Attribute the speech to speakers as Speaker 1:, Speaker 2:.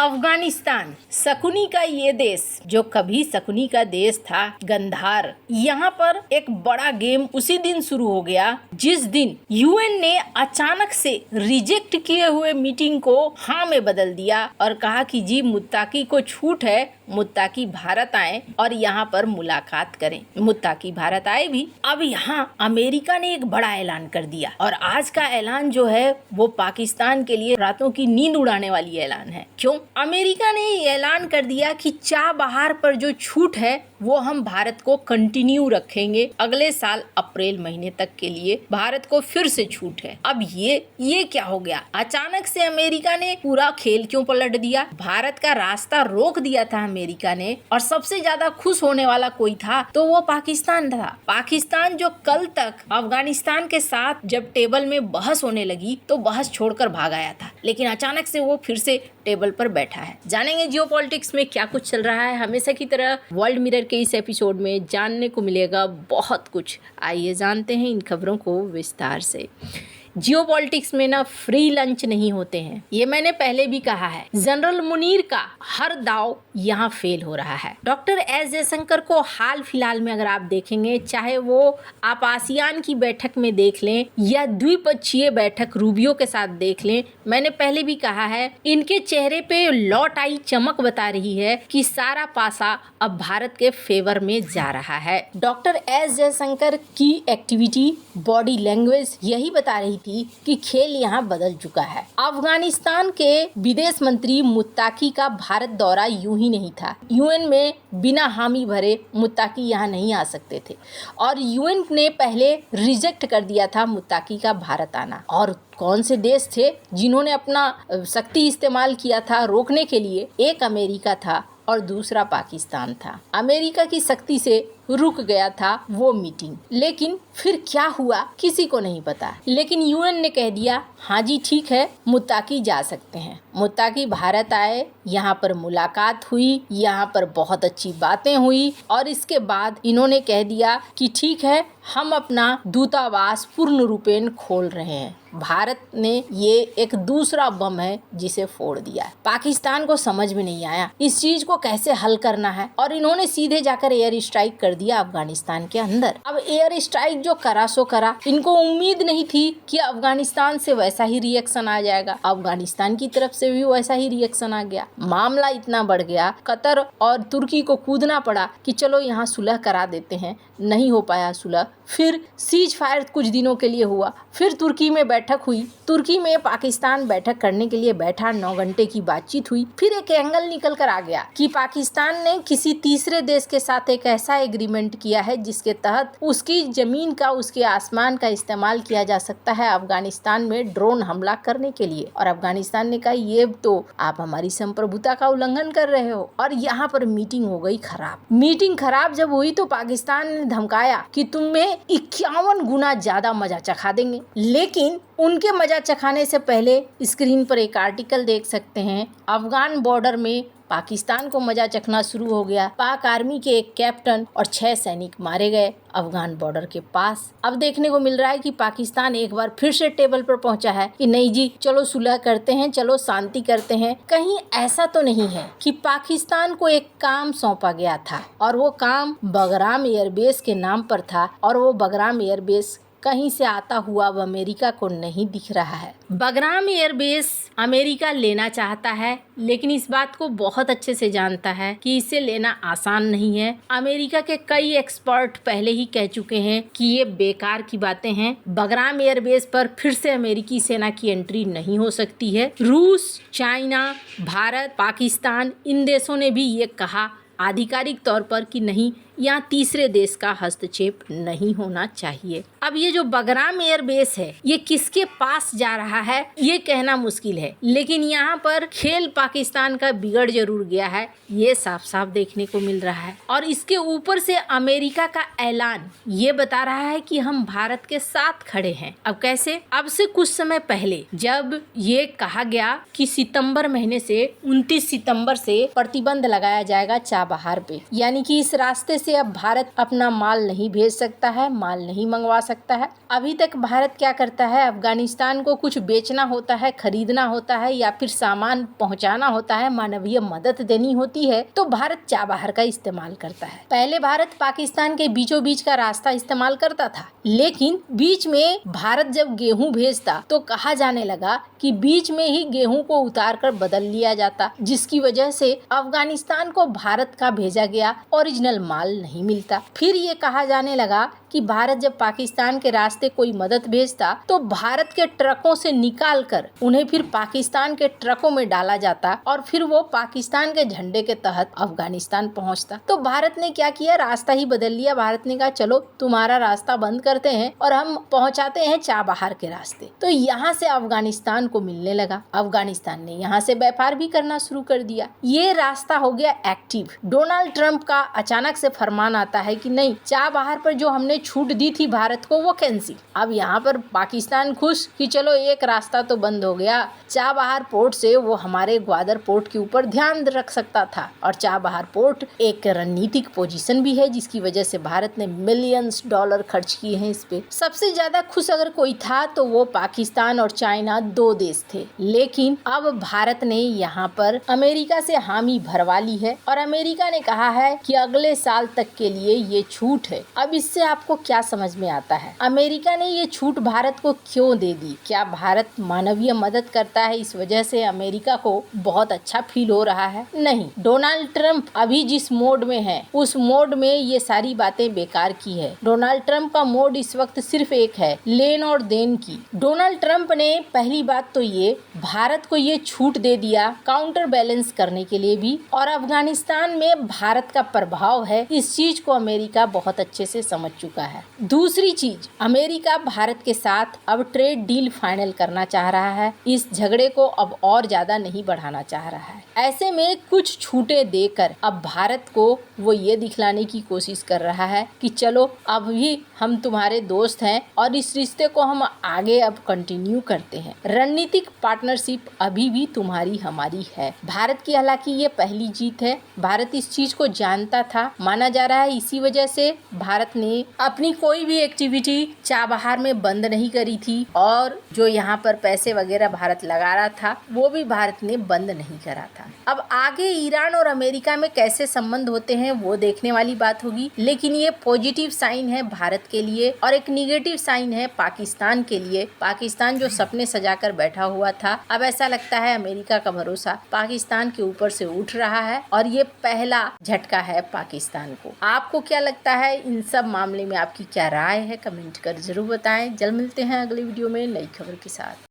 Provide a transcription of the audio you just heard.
Speaker 1: अफगानिस्तान, शकुनी का ये देश जो कभी शकुनी का देश था, गंधार, यहाँ पर एक बड़ा गेम उसी दिन शुरू हो गया जिस दिन यूएन ने अचानक से रिजेक्ट किए हुए मीटिंग को हाँ में बदल दिया और कहा कि जी मुत्ताकी को छूट है, मुत्ताकी भारत आए और यहाँ पर मुलाकात करें। मुत्ताकी भारत आए भी। अब यहाँ अमेरिका ने एक बड़ा ऐलान कर दिया और आज का ऐलान जो है वो पाकिस्तान के लिए रातों की नींद उड़ाने वाली ऐलान है। क्यों? अमेरिका ने ये ऐलान कर दिया कि चाबहार पर जो छूट है वो हम भारत को कंटिन्यू रखेंगे, अगले साल अप्रैल महीने तक के लिए भारत को फिर से छूट है। अब ये क्या हो गया? अचानक से अमेरिका ने पूरा खेल क्यों पलट दिया? भारत का रास्ता रोक दिया था अमेरिका ने, और सबसे ज्यादा खुश होने वाला कोई था तो वो पाकिस्तान था। पाकिस्तान जो कल तक अफगानिस्तान के साथ जब टेबल में बहस होने लगी तो बहस छोड़कर भाग आया था, लेकिन अचानक से वो फिर से टेबल पर बैठा है। जानेंगे जियोपॉलिटिक्स में क्या कुछ चल रहा है। हमेशा की तरह वर्ल्ड मिरर के इस एपिसोड में जानने को मिलेगा बहुत कुछ। आइए जानते हैं इन खबरों को विस्तार से। जियोपॉलिटिक्स में ना फ्री लंच नहीं होते हैं, ये मैंने पहले भी कहा है। जनरल मुनीर का हर दाव यहाँ फेल हो रहा है। डॉक्टर एस जयशंकर को हाल फिलहाल में अगर आप देखेंगे, चाहे वो आप आसियान की बैठक में देख लें या द्विपक्षीय बैठक रूबियो के साथ देख लें, मैंने पहले भी कहा है इनके चेहरे पे लौट आई चमक बता रही है कि सारा पासा अब भारत के फेवर में जा रहा है। डॉक्टर एस जयशंकर की एक्टिविटी, बॉडी लैंग्वेज यही बता रही थी कि खेल यहाँ बदल चुका है। अफगानिस्तान के विदेश मंत्री मुत्ताकी का भारत दौरा यूं ही नहीं था। यूएन में बिना हामी भरे मुत्ताकी यहाँ नहीं आ सकते थे और यूएन ने पहले रिजेक्ट कर दिया था मुत्ताकी का भारत आना। और कौन से देश थे जिन्होंने अपना शक्ति इस्तेमाल किया था रोकने के लिए? एक अमेरिका था और दूसरा पाकिस्तान था। अमेरिका की शक्ति से रुक गया था वो मीटिंग, लेकिन फिर क्या हुआ किसी को नहीं पता। लेकिन यूएन ने कह दिया हाँ जी ठीक है, मुत्ताकी जा सकते हैं। मुत्ताकी भारत आए, यहाँ पर मुलाकात हुई, यहाँ पर बहुत अच्छी बातें हुई और इसके बाद इन्होंने कह दिया कि ठीक है, हम अपना दूतावास पूर्ण रूपेण खोल रहे हैं। भारत ने ये एक दूसरा बम है जिसे फोड़ दिया। पाकिस्तान को समझ में नहीं आया इस चीज को कैसे हल करना है और इन्होंने सीधे जाकर एयर स्ट्राइक कर दिया अफगानिस्तान के अंदर। अब एयर स्ट्राइक जो करा सो करा, इनको उम्मीद नहीं थी कि अफगानिस्तान से वैसा ही रिएक्शन आ जाएगा। अफगानिस्तान की तरफ से भी वैसा ही रिएक्शन आ गया। मामला इतना बढ़ गया, कतर और तुर्की को कूदना पड़ा कि चलो यहाँ सुलह करा देते हैं। नहीं हो पाया सुलह। फिर सीज फायर कुछ दिनों के लिए हुआ, फिर तुर्की में बैठक हुई, तुर्की में पाकिस्तान बैठक करने के लिए बैठा, 9 घंटे की बातचीत हुई। फिर एक एंगल निकल कर आ गया कि पाकिस्तान ने किसी तीसरे देश के साथ एक ऐसा एग्रीमेंट किया है जिसके तहत उसकी जमीन का, उसके आसमान का इस्तेमाल किया जा सकता है अफगानिस्तान में ड्रोन हमला करने के लिए। और अफगानिस्तान ने कहा ये तो आप हमारी संप्रभुता का उल्लंघन कर रहे हो। और यहाँ पर मीटिंग हो गई खराब। मीटिंग खराब जब हुई तो पाकिस्तान ने धमकाया कि तुम्हें 51 गुना ज्यादा मजा चखा देंगे। लेकिन उनके मजा चखाने से पहले स्क्रीन पर एक आर्टिकल देख सकते हैं। अफगान बॉर्डर में पाकिस्तान को मजा चखना शुरू हो गया। पाक आर्मी के एक कैप्टन और 6 सैनिक मारे गए अफगान बॉर्डर के पास। अब देखने को मिल रहा है कि पाकिस्तान एक बार फिर से टेबल पर पहुंचा है कि नहीं जी चलो सुलह करते हैं, चलो शांति करते हैं। कहीं ऐसा तो नहीं है कि पाकिस्तान को एक काम सौंपा गया था और वो काम बगराम एयरबेस के नाम पर था और वो बगराम एयरबेस कहीं से आता हुआ अब अमेरिका को नहीं दिख रहा है। बगराम एयरबेस अमेरिका लेना चाहता है, लेकिन इस बात को बहुत अच्छे से जानता है कि इसे लेना आसान नहीं है। अमेरिका के कई एक्सपर्ट पहले ही कह चुके हैं कि ये बेकार की बातें हैं। बगराम एयरबेस पर फिर से अमेरिकी सेना की एंट्री नहीं हो सकती है। रूस, चाइना, भारत, पाकिस्तान, इन देशों ने भी ये कहा आधिकारिक तौर पर कि नहीं, यहाँ तीसरे देश का हस्तक्षेप नहीं होना चाहिए। अब ये जो बगराम एयरबेस है ये किसके पास जा रहा है ये कहना मुश्किल है, लेकिन यहाँ पर खेल पाकिस्तान का बिगड़ जरूर गया है, ये साफ साफ देखने को मिल रहा है। और इसके ऊपर से अमेरिका का ऐलान ये बता रहा है कि हम भारत के साथ खड़े हैं। अब कैसे? अब से कुछ समय पहले जब ये कहा गया कि सितंबर महीने से 29 सितंबर से प्रतिबंध लगाया जाएगा चाबहार पे, यानी कि इस रास्ते से से अब भारत अपना माल नहीं भेज सकता है, माल नहीं मंगवा सकता है। अभी तक भारत क्या करता है, अफगानिस्तान को कुछ बेचना होता है, खरीदना होता है या फिर सामान पहुंचाना होता है, मानवीय मदद देनी होती है, तो भारत चाबहार का इस्तेमाल करता है। पहले भारत पाकिस्तान के बीचों बीच का रास्ता इस्तेमाल करता था, लेकिन बीच में भारत जब गेहूं भेजता तो कहा जाने लगा कि बीच में ही गेहूं को उतार कर बदल लिया जाता, जिसकी वजह से अफगानिस्तान को भारत का भेजा गया ओरिजिनल माल नहीं मिलता। फिर ये कहा जाने लगा कि भारत जब पाकिस्तान के रास्ते कोई मदद भेजता तो भारत के ट्रकों से निकाल कर उन्हें फिर पाकिस्तान के ट्रकों में डाला जाता और फिर वो पाकिस्तान के झंडे के तहत अफगानिस्तान पहुंचता। तो भारत ने क्या किया, रास्ता ही बदल लिया। भारत ने कहा चलो तुम्हारा रास्ता बंद करते हैं और हम पहुंचाते हैं चाबहार के रास्ते। तो यहाँ से अफगानिस्तान को मिलने लगा। अफगानिस्तान ने यहाँ से व्यापार भी करना शुरू कर दिया। ये रास्ता हो गया एक्टिव। डोनाल्ड ट्रंप का अचानक से फरमान आता है कि नहीं, चाबहार पर जो हमने छूट दी थी भारत को वो कैंसिल। अब यहाँ पर पाकिस्तान खुश कि चलो एक रास्ता तो बंद हो गया, चाबहार पोर्ट से वो हमारे ग्वादर पोर्ट के ऊपर ध्यान रख सकता था। और चाबहार पोर्ट एक रणनीतिक पोजीशन भी है, जिसकी वजह से भारत ने मिलियंस डॉलर खर्च किए हैं इस पे। सबसे ज्यादा खुश अगर कोई था तो वो पाकिस्तान और चाइना, दो देश थे। लेकिन अब भारत ने यहाँ पर अमेरिका से हामी भरवा ली है और अमेरिका ने कहा है कि अगले साल तक के लिए ये छूट है। अब इससे आपको क्या समझ में आता है, अमेरिका ने ये छूट भारत को क्यों दे दी? क्या भारत मानवीय मदद करता है, इस वजह से अमेरिका को बहुत अच्छा फील हो रहा है? नहीं, डोनाल्ड ट्रंप अभी जिस मोड में है उस मोड में ये सारी बातें बेकार की है। डोनाल्ड ट्रंप का मोड इस वक्त सिर्फ एक है, लेन और देन की। डोनाल्ड ट्रंप ने पहली बात तो ये भारत को ये छूट दे दिया काउंटर बैलेंस करने के लिए भी, और अफगानिस्तान में भारत का प्रभाव है इस चीज को अमेरिका बहुत अच्छे से समझ चुका है। दूसरी चीज, अमेरिका भारत के साथ अब ट्रेड डील फाइनल करना चाह रहा है, इस झगड़े को अब और ज्यादा नहीं बढ़ाना चाह रहा है। ऐसे में कुछ छूटें देकर अब भारत को वो ये दिखलाने की कोशिश कर रहा है कि चलो अब भी हम तुम्हारे दोस्त हैं और इस रिश्ते को हम आगे अब कंटिन्यू करते हैं। रणनीतिक पार्टनरशिप अभी भी तुम्हारी हमारी है। भारत की हालांकि ये पहली जीत है, भारत इस चीज को जानता था, माना जा रहा है। इसी वजह से भारत ने अपनी कोई भी एक्टिविटी चाबहार में बंद नहीं करी थी और जो यहाँ पर पैसे वगैरह भारत लगा रहा था वो भी भारत ने बंद नहीं करा था। अब आगे ईरान और अमेरिका में कैसे संबंध होते हैं वो देखने वाली बात होगी, लेकिन ये पॉजिटिव साइन है भारत के लिए और एक निगेटिव साइन है पाकिस्तान के लिए। पाकिस्तान जो सपने सजाकर बैठा हुआ था, अब ऐसा लगता है अमेरिका का भरोसा पाकिस्तान के ऊपर से उठ रहा है और ये पहला झटका है पाकिस्तान को। आपको क्या लगता है इन सब मामले में, आपकी क्या राय है? कमेंट कर जरूर बताएं। जल्द मिलते हैं अगले वीडियो में नई खबर के साथ।